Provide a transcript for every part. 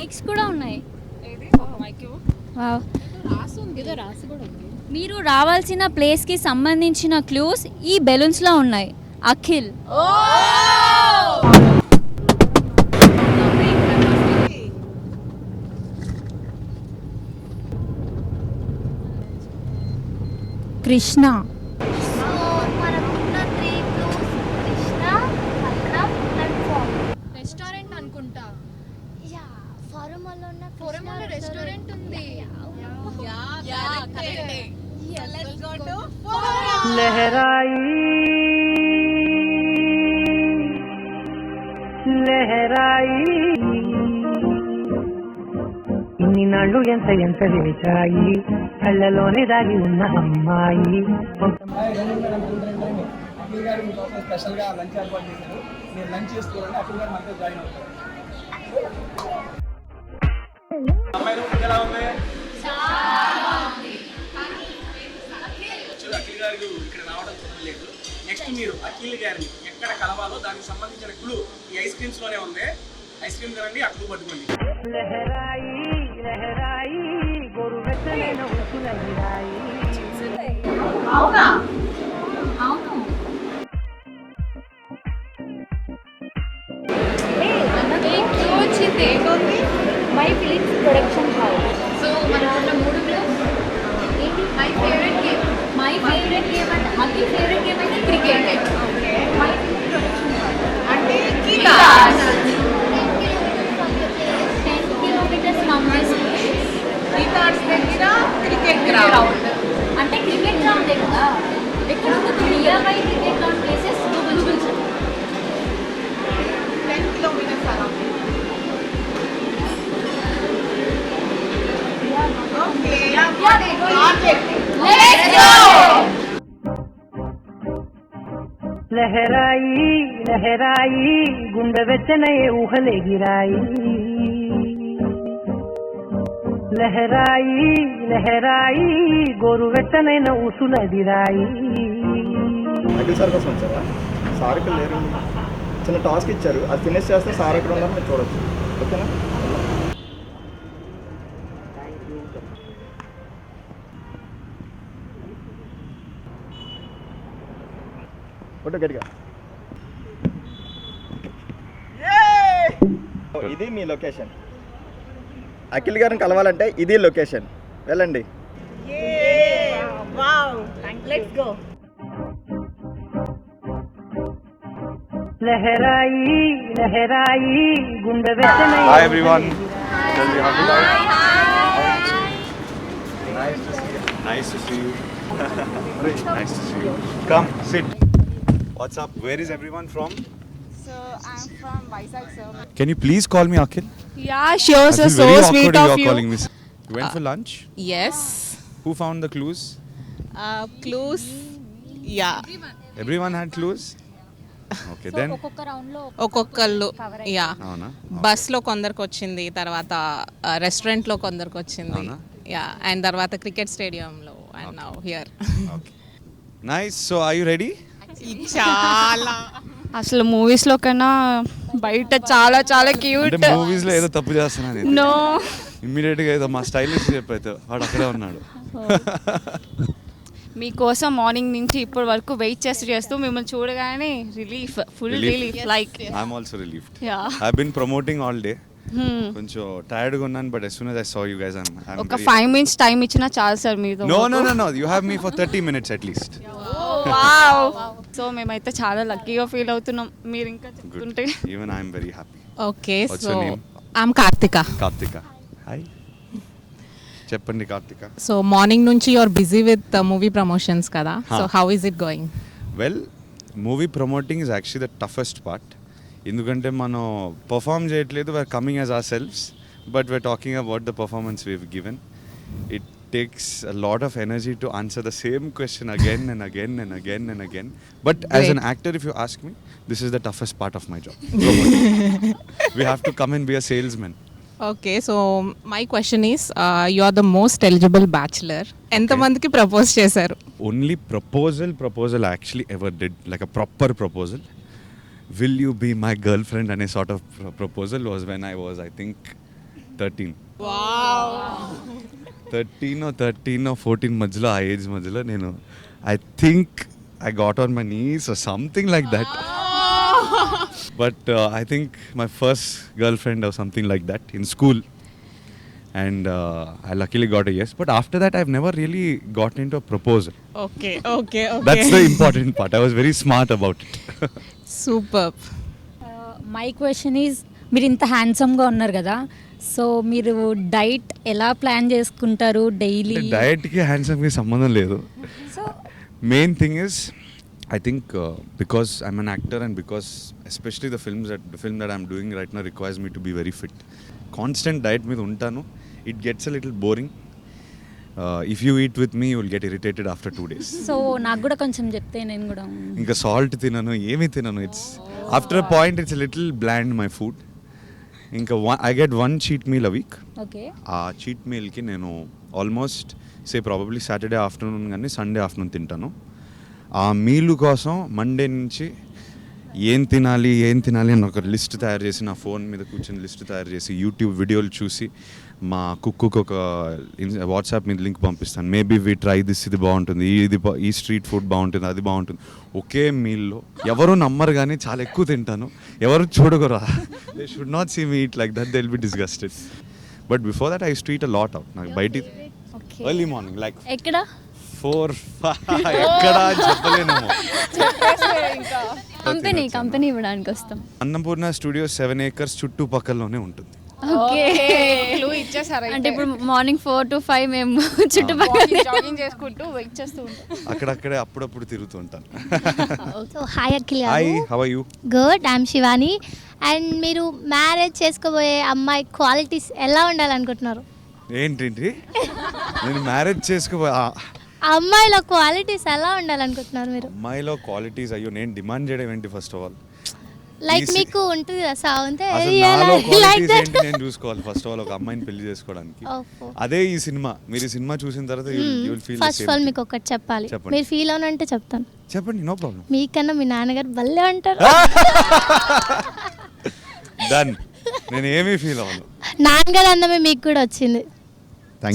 Mics కూడా ఉన్నాయి. Wow. మీరు రావాల్సిన ప్లేస్కి సంబంధించిన క్లూస్ ఈ బెలూన్స్లో ఉన్నాయి. అఖిల్, కృష్ణ, రెస్టారెంట్ అనుకుంటా. ఫోరమల్లో రెస్టారెంట్ ఉంది. లహరాయి లహరాయి ఇన్ని నాళ్ళు ఎంత ఎంత వేచాయి కళ్ళలోనే దాగి ఉన్న అమ్మాయి. అఖిల్ గారు మీకోసం స్పెషల్గా లంచ్ ఏర్పాటు చేశారు. మీరు లంచ్ చేసుకోవాలంటే అఖిల్ గారు మనతో జాయిన్ అవుతారు. అమ్మాయి రూమ్ ఎలా ఉంది? అఖిల్ గారు ఇక్కడ రావడం లేదు. నెక్స్ట్ మీరు అఖిల్ గారిని ఎక్కడ కలవాలో దానికి సంబంధించిన క్లూ ఈ ఐస్ క్రీమ్స్ లోనే ఉంది. ఐస్ క్రీమ్ తినండి, ఆ క్లూ పట్టుకోండి. లహరాయి లహరాయి గోరు వెచ్చలైన ఉసుల గిరాయి. అవునా? వచ్చింది my films production house. So మన ఊళ్ళో 3 క్లబ్స్ ఏంటి? మై ఫేవరెట్ గేమ్ అంటే అఖిల్ ఫేవరెట్ గేమ్ అయితే cricket. My films production house అంటే 10 కిలోమీటర్స్ ఫ్రమ్ దిస్ ప్లేస్. దగ్గర క్రికెట్ గ్రౌండ్ అంటే క్రికెట్ గ్రౌండ్ కదా. ఎక్కడ ఉంటుంది near by cricket ground places? Google 10 kilometres around. లహరాయి లహరాయి గుండె వెచ్చనయే ఊహలే గిరాయి. లహరాయి లహరాయి గోరు వెచ్చనైన ఉసుల దిరాయి. అఖిల్ సార్ కోసం వచ్చారా? సార్ ఇక్కడ లేరు. చిన్న టాస్క్ ఇచ్చారు, అది ఫినిష్ చేస్తే సార్ ఎక్కడ ఉన్నారు మీరు చూడొచ్చు. ఓకేనా? ఫోటో గట్టిగా. ఇది మీ లొకేషన్. అఖిల్ గారిని కలవాలంటే ఇది లొకేషన్. వెళ్ళండి. లహరాయి లహరాయి గుండె వెచ్చనయే. Hi everyone. Nice to see you. Nice to see you. Come, sit. What's up? Where is everyone from? So I'm from Vizag, sir. Can you please call me Akhil? Yeah, sure, I sir. feel So very sweet awkward of you are you. calling me. You went for lunch? Yes. Who found the clues? Clues. Yeah. Everyone had clues? Okay, then. ఒక్కొక్క రౌండ్లో ఒక్కొక్కళ్ళు yeah అవునా? బస్లో కొందరికి వచ్చింది, తర్వాత రెస్టారెంట్లో కొందరికి వచ్చింది, అవునా? యా, అండ్ తర్వాత క్రికెట్ స్టేడియంలో and now here. Okay. Nice. So are you ready? చాలా అసలు మూవీస్లో కన్నా బయట చాలా చాలా క్యూట్. అంటే మూవీస్ లో ఏదో తప్పు చేస్తున్నాను. నో, ఇమ్మీడియట్ గా ఏదో మా స్టైలిష్ చెప్పైతే వాడు అక్కడే ఉన్నాడు. మీకోసం మార్నింగ్ నుంచి ఇప్పటి వరకు వెయిట్ చేస్తూ మిమ్మల్ని చూడగానే relief, full relief. Like I'm also relieved. Yeah, I've been promoting all day. కొంచెం టైర్డ్ గా ఉన్నాను, but as soon as I saw you guys I'm ఒక very 5 minutes టైం ఇచ్చినా చాలు సార్ మీతో. No, you have me for 30 minutes at least. So మేమైతే చాలా లక్కీగా ఫీల్ అవుతున్నాం మీరు ఇంకా చెప్తుంటే. Good. Even I'm very happy. Okay. What's so your name? I'm Kartika. Kartika. Hi. చెప్పండి కార్తిక. సో మార్నింగ్ నుంచి you're busy with movie promotions కదా, so how is it going? Well, movie promoting is actually the toughest part. ఎందుకంటే మనం perform చేయట్లేదు, we're coming as ourselves, but we're talking about the performance we've given. It takes a lot of energy to answer the same question again and again and again and again. But as an actor, if you ask me, this is the toughest part of my job. We have to come and be a salesman. Okay. So my question is, you are the most eligible bachelor. ఎంతమందికి propose చేశారు? Only proposal I actually ever did, like a proper proposal. Will you be my girlfriend? And a sort of proposal was when I was, I think, 13. 13 or 14 మధ్యలో, ఆ age మధ్యలో నేను I think I got on my knees or something like that. But I think my first girl friend or something like that in school. And I luckily got a yes. But after that, I've never really gotten into a proposal. Okay. That's the important part. I was very smart about it. Superb. My question is, మీరు ఇంత హ్యాండ్సమ్గా ఉన్నారు కదా, so మీరు diet ఎలా plan చేసుకుంటారు daily? డయట్కి హ్యాండ్సమ్కి సంబంధం లేదు. So main thing is, I think because I'm an actor and because especially the film that I'm doing right now requires me to be very fit. Constant diet మీద ఉంటాను. It gets a little boring. If you eat with me, you will get irritated after 2 days. So నాకు కూడా కొంచెం చెప్తే నేను కూడా. ఇంకా salt తినను, ఏమీ తినను. It's after a point it's little bland my food. ఇంకా I get 1 cheat meal a week. Okay. ఆ చీట్ మీల్కి నేను ఆల్మోస్ట్ ప్రాబబ్లీ సాటర్డే ఆఫ్టర్నూన్ కానీ సండే ఆఫ్టర్నూన్ తింటాను. ఆ మీల్ కోసం మండే నుంచి ఏం తినాలి అని ఒక లిస్ట్ తయారు చేసి, నా ఫోన్ మీద కూర్చొని లిస్ట్ తయారు చేసి, యూట్యూబ్ వీడియోలు చూసి, మా కుక్కుకు ఒక వాట్సాప్ మీద లింక్ పంపిస్తాను. మేబీ వి ట్రై దిస్, ఇది బాగుంటుంది, ఈ స్ట్రీట్ ఫుడ్ బాగుంటుంది, అది బాగుంటుంది. ఒకే మీల్లో ఎవరు నమ్మరు కానీ చాలా ఎక్కువ తింటాను. ఎవరు చూడగరా, they should not see me eat like that, they will be disgusted. But before that I used to eat a lot out. నాకు బయట ఎర్లీ మార్నింగ్ లైక్ ఎక్కడ 4-5 ఎక్కడ చెప్పలేనేమో. కంపెనీ ఇవ్వడానికి వస్తాం. అన్నపూర్ణ స్టూడియో 7 acres చుట్టుపక్కలలోనే ఉంటుంది. ఓకే. క్లూ ఇచ్చేసారు. అంటే ఇప్పుడు మార్నింగ్ 4 to 5 మేము చుట్టుపక్కల జాగింగ్ చేసుకుంటూ వెయిట్ చేస్తూ ఉంటాం. అక్కడక్కడే అప్పుడప్పుడు తిరుగుతూ ఉంటాను. సో హాయ్ అఖిల్ హాయ్, గారు. How are you? Good, I'm Shivani. And మీరు మ్యారేజ్ చేసుకోబోయే అమ్మాయి క్వాలిటీస్ ఎలా ఉండాలనుకుంటున్నారు? ఏంటి నేను మ్యారేజ్ చేసుకో అమ్మాయిలో క్వాలిటీస్ ఎలా ఉండాలనుకుంటున్నారు మీరు? అమ్మాయిలో క్వాలిటీస్, అయ్యో నేను డిమాండ్ చేయడం ఏంటి? ఫస్ట్ ఆఫ్ ఆల్ లైక్ మీకు ఉంటుంది కదా సౌండ్ క్వాలిటీస్ ఏంటి నేను చూసుకోవాలి ఫస్ట్ ఆఫ్ ఆల్ ఒక అమ్మాయిని పెళ్లి చేసుకోవడానికి. అదే ఈ సినిమా. మీరు ఈ సినిమా చూసిన తర్వాత you will feel first of all మీకు ఒకటి చెప్పాలి. మీరు ఫీల్ అవునంటే చెప్తాను. చెప్పండి, నో ప్రాబ్లం. మీకన్నా మీ నాన్నగారు భలే ఉంటారు. డన్. నేను ఏమీ ఫీల్ అవ్వను. నాన్నగారు అందమే మీకు కూడా వచ్చింది.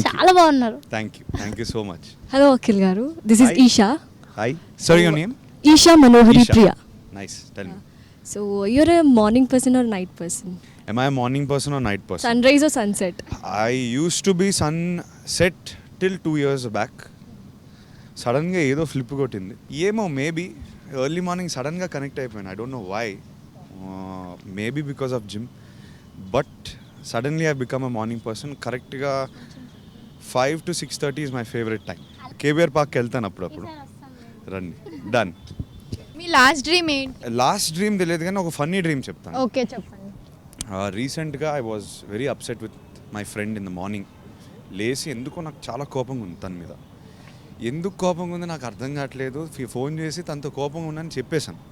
చాలా బాగున్నారు. Thank you so much. Hello Akhil garu, this is Esha. Hi, sorry your name? Esha Manohari Priya. Nice, tell me. So you're a morning person or night person? Am I a morning person or night person? Sunrise or sunset? I used to be sunset till 2 years back. సడన్గా ఏదో flip కొట్టింది ఏమో. Maybe early morning సడన్గా connect అయిపోయాను. I don't know why. Maybe because of gym. But suddenly I become a morning person. కరెక్ట్గా 5 to 6:30 is my favorite time. KBR పార్క్కి వెళ్తాను అప్పుడప్పుడు. రండి, డన్. మీ లాస్ట్ డ్రీమ్ ఏంటి? లాస్ట్ డ్రీమ్ తెలియదు కానీ ఒక ఫన్నీ డ్రీమ్ చెప్తాను. ఓకే, చెప్పండి. రీసెంట్గా I was very upset with my friend in the morning. లేచి ఎందుకో నాకు చాలా కోపంగా ఉంది తన మీద. ఎందుకు కోపంగా ఉంది నాకు అర్థం కావట్లేదు. ఫోన్ చేసి తనతో కోపంగా ఉందని చెప్పేశాను.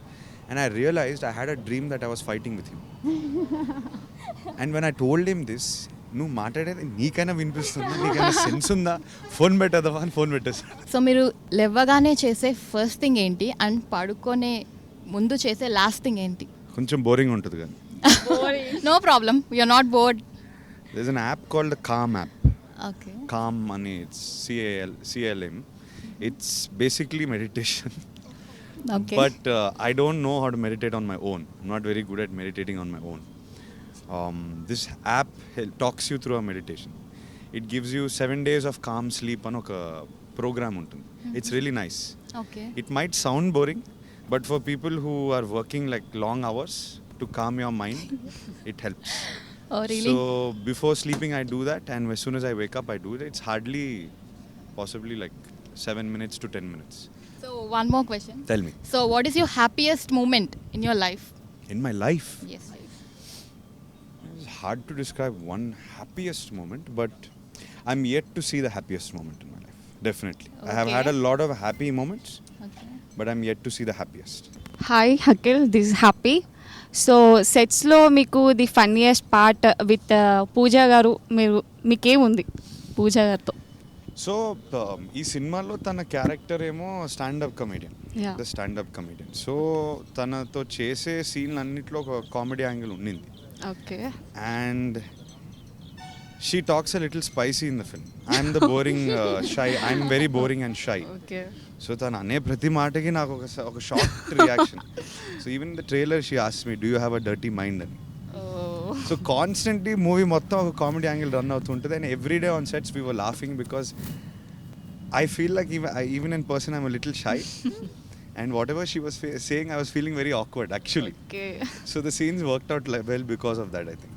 And I realised I had a dream that I was fighting with him. And when I told him this, నువ్వు మాట్లాడేది నీకైనా వినిపిస్తుందా, నీకైనా సెన్స్ ఉందా, ఫోన్ పెట్టేదవా అని ఫోన్ పెట్టేస్తాను. సో మీరు లేవగానే చేసే ఫస్ట్ థింగ్ ఏంటి అండ్ పడుకోనే ముందు చేసే లాస్ట్ థింగ్ ఏంటి? కొంచెం బోరింగ్ ఉంటుంది కానీ. No problem, you're not bored. There is an app called the calm app. Okay. Calm అని it's CALM. It's basically meditation. Okay. But I don't know how to meditate on my own. I'm not very good at meditating on my own. This app talks you through a meditation. It gives you 7 days of calm sleep on a program. It's really nice. Okay. It might sound boring, but for people who are working like long hours to calm your mind, it helps. Oh, really? So before sleeping I do that, and as soon as I wake up I do it. It's hardly possibly like 7 minutes to 10 minutes. So one more question. Tell me. So what is your happiest moment in your life? In my life? Yes. It's hard to describe one happiest moment, but I'm yet to see the happiest moment in my life. Definitely. I have had a lot of happy moments, but I'm yet to see the happiest. Hi Akhil, this happy. So సెట్స్లో మీకు the funniest part with Pooja garu, మీకేముంది పూజా గారితో? So ఈ సినిమాలో తన character ఏమో standup comedian. Yeah. The standup comedian. So తనతో చేసే సీన్లు అన్నింటిలో ఒక కామెడీ యాంగిల్ ఉండింది. ఓకే. And She talks a little spicy in the film. I'm the boring, shy. I'm very boring and shy. Okay. So తను అనే ప్రతి మాటకి నాకు ఒక short reaction. So even the trailer she asks me do you have a dirty mind అని. So constantly movie మొత్తం ఒక comedy angle run అవుతుంటుంది. And every day on sets we were laughing because I feel like even in person I'm a little shy. And whatever she was saying, I was feeling very awkward actually. Okay. So the scenes worked out well because of that, I think.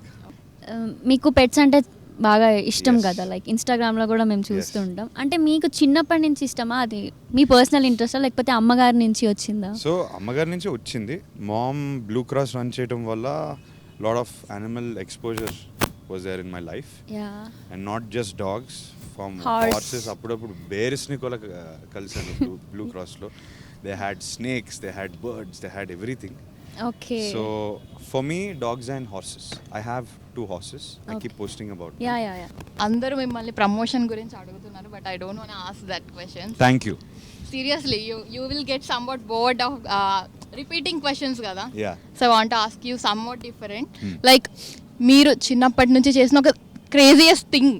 మీకు pets అంటే బాగా ఇష్టం Yes. కదా, like ఇన్స్టాగ్రామ్లో కూడా మేము చూస్తూ Yes. ఉంటాం. అంటే మీకు చిన్నప్పటి నుంచి ఇష్టమా, అది మీ పర్సనల్ ఇంట్రెస్టా లేకపోతే అమ్మగారి నుంచి వచ్చిందా? సో అమ్మగారి నుంచి వచ్చింది. మామ్ బ్లూ క్రాస్ రన్ చేయడం వల్ల lot of animal exposure was there in my life. Yeah. And not just dogs, from Horse. Horses. అప్పుడప్పుడు బేర్స్ని కూడా కలిసాను బ్లూ క్రాస్లో. They had snakes, they had birds, they had everything. Okay. So for me, dogs and horses. I have 2 horses. I keep posting about them. Yeah. అందరూ మిమ్మల్ని promotion గురించి అడుగుతున్నారు, but I don't want ask that question. Thank you. Seriously you will get some what board of repeating questions కదా. Yeah. So I want ask you some what different. Like మీరు చిన్నప్పటి నుంచి చేసిన ఒక క్రేజియస్ట్ థింగ్.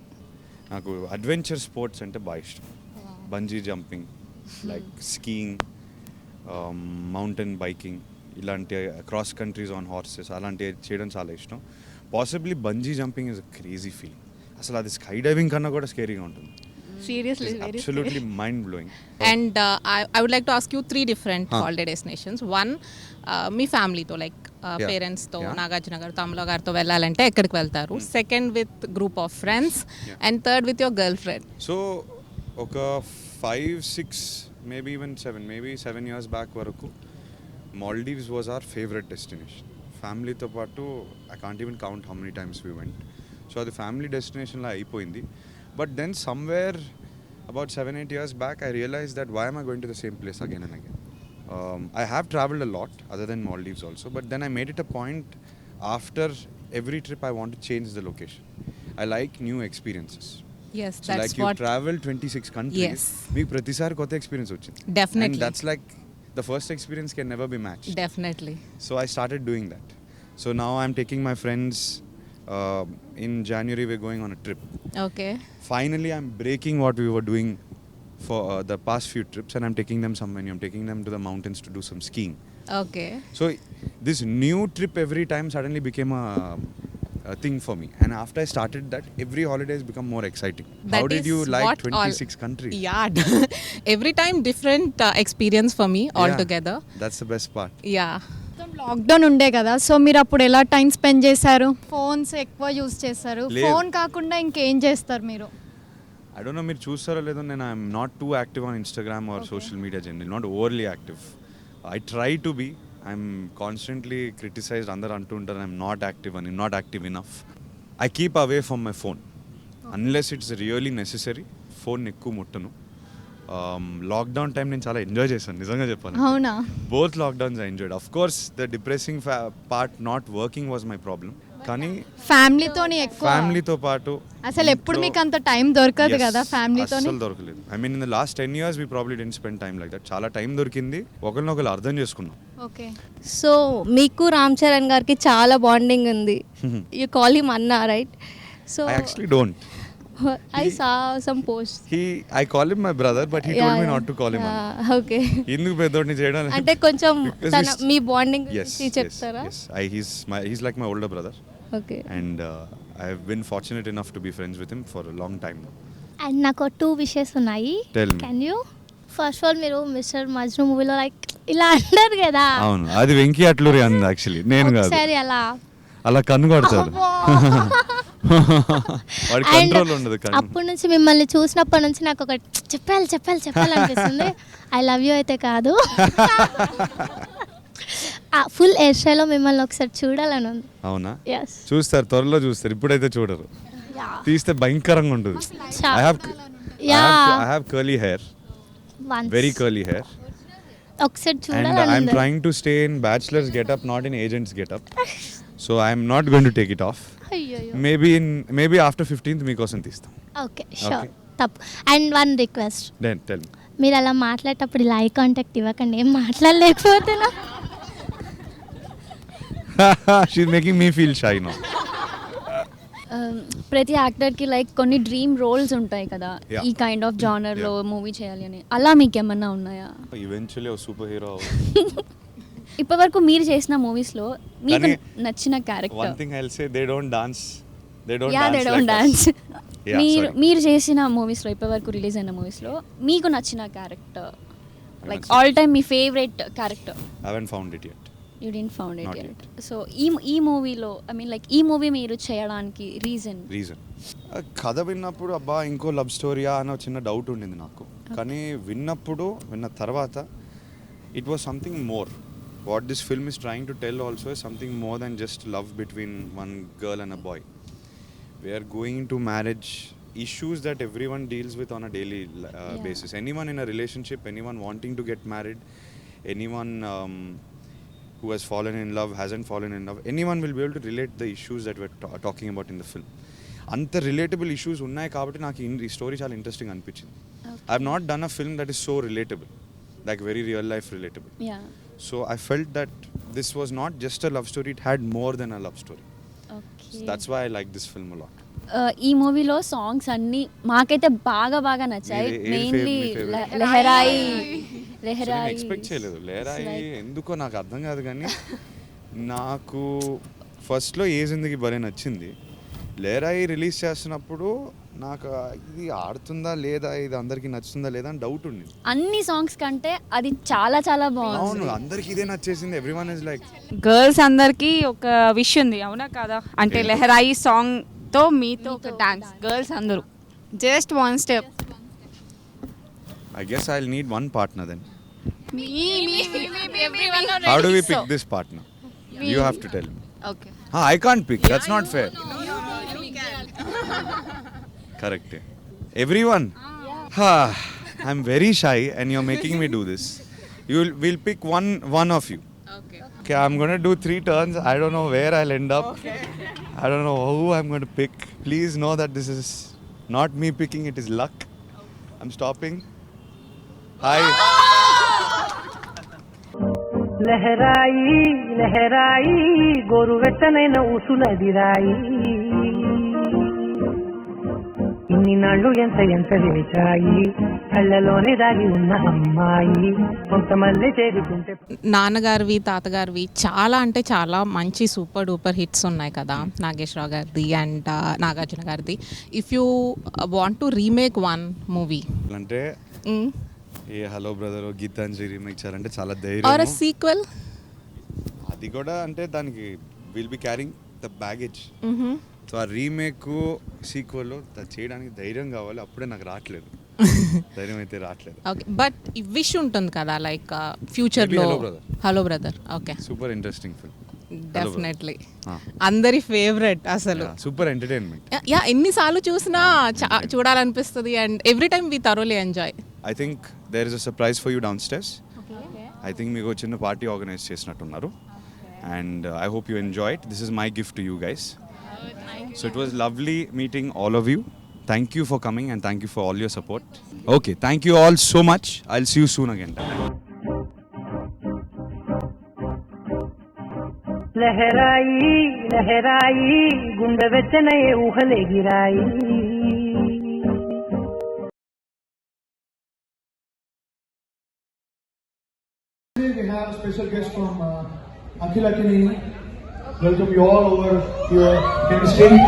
నాకు adventure sports అంటే బాగా ఇష్టం. Bungee jumping, like skiing, mountain biking, ఇలాంటి క్రాస్ కంట్రీస్ ఆన్ హార్సెస్ అలాంటివి చేయడం చాలా ఇష్టం. Possibly bungee jumping is a crazy feel. అసలు అది స్కై డైవింగ్ కన్నా కూడా స్కేరీగా ఉంటుంది. Seriously absolutely mind blowing. And I would like to ask you 3 different holiday destinations. One, మీ ఫ్యామిలీతో లైక్ Yeah. పేరెంట్స్తో Yeah. నాగార్జున గారు, తమ్ముల గారితో వెళ్ళాలంటే ఎక్కడికి వెళ్తారు? Second with group of friends. And third with your girl friend. So ఒక 5-6 మేబీ ఈవెన్ 7 years బ్యాక్ వరకు Maldives was our favourite destination. ఫ్యామిలీతో పాటు I can't even count how many times we went. So అది ఫ్యామిలీ డెస్టినేషన్లో అయిపోయింది. But then somewhere about 7-8 years back I realise that why am I going to the same place again and again. I have traveled a lot other than Maldives also, but then I made it a point after every trip I want to change the location. I like new experiences. Yes, So that's like you what. travel 26 countries. Yes. మీకు ప్రతిసారి కొత్త experience వచ్చింది. Definitely. And that's like the first experience can never be matched. Definitely. So I started doing that. So now I'm taking my friends. In January we're going on a trip. Okay. Finally I'm breaking what we were doing for the past few trips, and I'm taking them somewhere new. I'm taking them to the mountains to do some skiing. Okay. So this new trip every time suddenly became a thing for me, and after I started that, every holiday has become more exciting. How That did is you like what 26 countries? Yeah. Every time different experience for me altogether. That's the best part. Yeah. Lockdown ఉండే కదా, so మీరు అప్పుడు ఎలా time spend చేశారు? Phones ఎక్కువ use చేస్తారు. లేదు. Phone కాకుండా ఇంకేం చేస్తారు మీరు? I don't know మీరు చూస్తారో లేదో, నేను I'm not too active on Instagram or social media general, not overly active. I try to be. I'm constantly criticised. అందరూ అంటూ ఉంటారు ఐఎమ్ నాట్ యాక్టివ్ అని, not active enough. I keep away from my phone unless it's really necessary. Phone ఎక్కువ ముట్టను. Lockdown time నేను చాలా enjoy చేశాను, నిజంగా చెప్పాను. అవునా? Both lockdowns I enjoyed. Of course the depressing part not working was my problem. కానీ ఫ్యామిలీతోని ఎక్కువ. ఫ్యామిలీతో పాటు అసలు ఎప్పుడు మీకు అంత టైం దొరకదు కదా ఫ్యామిలీతోని? అసలు దొరకలేదు. I mean in the last 10 years we probably didn't spend time like that. చాలా టైం దొరికింది, ఒకరినొకరు అర్థం చేసుకున్నాం. ఓకే. సో మీకు రామ్ చరణ్ గారికి చాలా బాండింగ్ ఉంది. యూ కాల్ హిమ్ అన్నా, right? So I actually don't. I saw some post. I call him my brother, but he told me not to call him Anna. Okay. ఎందుకు పెద్దోడిని చేయడం అంటే కొంచెం Because తన he's- మీ బాండింగ్ Yes, గురించి yes, చెప్తారా? yes. He's like my older brother, okay. and I have been fortunate enough to be friends with him for a long time now. And నాకు 2 wishes ఉన్నాయి. Tell me. Can you? First of all మీరు mister Majnu మూవీలో like ఇలా అంటారు కదా, అవును, అది వెంకీ అట్లూరి అంది యాక్చువల్లీ, నేను కాదు. ఒకసారి అలా అలా కన్ను కొడతాడు. వాడి కంట్రోల్ ఉండదు కన్ను. అప్పటి నుంచి మిమ్మల్ని చూసినప్పటి నుంచి నాకు ఒక చెప్పాలనిపిస్తుంది. ఐ లవ్ యూ అయితే కాదు, ఫుల్ హెయిర్ స్టైల్లో మిమ్మల్ని ఒకసారి చూడాలని ఉంది. అవునా? ఎస్. చూస్తారు, త్వరలో చూస్తారు, ఇప్పుడైతే చూడరు. తీస్తే భయంకరంగా ఉంటుంది. I have curly hair, very curly hair, ఒకసారి and చూడాలని I'm ఉంది. trying to stay in bachelor's getup, not in agent's getup. So I'm not going to take it off. అయ్యయ్యో. Maybe after 15th మీకోసం తీస్తాం. Okay, sure. Okay. తప్పు. And 1 request, Then tell me. మీరు అలా మాట్లాడేటప్పుడు ఇలా ఐ కాంటాక్ట్ ఇవ్వకండి, ఏం మాట్లాడలేకపోతున్నా. She's making me feel shy now. ప్రతి యాక్టర్కి లైక్ కొన్ని డ్రీమ్ రోల్స్ ఉంటాయి కదా, Yeah. ఈ కైండ్ ఆఫ్ జానర్లో మూవీ చేయాలి అని, అలా మీకు ఏమన్నా ఉన్నాయా? Eventually super hero. ఇప్పటివరకు మీరు చేసిన మూవీస్లో మీకు కానీ నచ్చిన one character? Thing I will say, they don't dance. They yeah, they don't don't dance. Yeah, మీరు sorry. మీరు చేసిన మూవీస్లో, ఇప్పటివరకు రిలీజ్ అయిన మూవీస్లో మీకు నచ్చిన క్యారెక్టర్, లైక్ నచ్చిన- ఆల్ టైమ్ మీ favourite character? I haven't found it yet. You didn't found it Not yet. So ఈ మూవీలో, ఐ మీన్ లైక్ ఈ మూవీ మీరు చేయడానికి రీజన్? కథ విన్నప్పుడు అబ్బా ఇంకో లవ్ స్టోరీయా అన్న చిన్న డౌట్ ఉండింది నాకు. కానీ విన్న తర్వాత it was something more. What this film is trying to tell also is something more than just love between one girl and a boy. We're going to marriage, issues that everyone deals with on a daily basis. Anyone in a relationship, anyone wanting to get married, anyone who has fallen in love, hasn't fallen in love, anyone will be able to relate the issues that we're talking about in the film. అంత relatable issues ఉన్నాయి కాబట్టి నాకు ఈ story చాలా interesting అనిపించింది. I have not done a film that is so relatable, like very real life relatable. So I felt that this was not just a love story, it had more than a love story. That's why I like this film a lot. ఈ మూవీలో songs అన్నీ మాకైతే బాగా నచ్చాయి. Mainly నేను Leharaayi expect చేయలేదు. లెహరాయి ఎందుకో నాకు అర్థం కాదు, కానీ నాకు ఫస్ట్లో ఏ జిందగీ భలే నచ్చింది. లెహరాయి రిలీజ్ చేస్తున్నప్పుడు నాకు ఇది ఆడుతుందా లేదా, ఇది అందరికీ నచ్చుతుందా లేదా అని డౌట్ ఉంది. అన్ని సాంగ్స్ కంటే అది చాలా బాగుంది. అవును, అందరికీ ఇదే నచ్చేసింది. ఎవ్రీవన్ ఇస్ లైక్, గర్ల్స్ అందరికీ ఒక విష్ ఉంది, అవునా కాదా? అంటే లెహరాయి సాంగ్ తో మీతో ఒక డాన్స్, గర్ల్స్ అందరూ just one step. I guess I'll need one partner then. How do we pick this partner? You have to tell me. Okay. I can't pick. That's not fair. Correct. Everyone. I'm very shy and you're making me do this. We'll pick one of you. Okay, I'm going to do 3 turns. I don't know where I'll end up. I don't know who I'm going to pick. Please know that this is not me picking, it is luck. I'm stopping. Hi. లహరాయి లహరాయి గోరువెచ్చనైన ఉసులదిరాయి, ఇన్ని నాళ్ళు ఎంత వేచాయి, కళ్ళలోనే దాగి ఉన్న అమ్మాయి కొంతమంది చేరుకుంటే. నాన్నగారివి, తాతగారివి చాలా అంటే చాలా మంచి సూపర్ డూపర్ హిట్స్ ఉన్నాయి కదా, నాగేశ్వరరావు గారిది అండ్ నాగార్జున గారిది. If you want to remake one movie అంటే ఏ హలో బ్రదర్ గీతాంజలి రీమేక్ చేయాలంటే చాలా ఆర్ ధైర్యం. సీక్వెల్ అది కూడా అంటే దానికి will be carrying the baggage. So ఆ రీమేక్ సీక్వెల్ చేయడానికి ధైర్యం కావాలి. అప్పుడే నాకు రావట్లేదు, ధైర్యం అయితే రావట్లేదు. ఓకే, బట్ విష్ ఉంటుంది కదా లైక్ ఫ్యూచర్లో. Hello brother. Okay, super interesting film. Definitely అందరి ఫేవరెట్ అసలు. Super entertainment. యా, ఎన్నిసార్లు చూసినా చూడాలనిపిస్తుంది and every time we thoroughly enjoy. I think there is a surprise for you downstairs. I think మీకు చిన్న పార్టీ ఆర్గనైజ్ చేసినట్టున్నారు and I hope you enjoy it. This is my gift to you guys. So it was lovely meeting all of you. Thank you for coming and thank you for all your support. Okay, thank you all so much. I'll see you soon again. లహరాయి లహరాయి గుండె వెచ్చనయే ఊహలెగిరాయి. We have a special guest from Akhil Akinini. Welcome you all over here in the stage.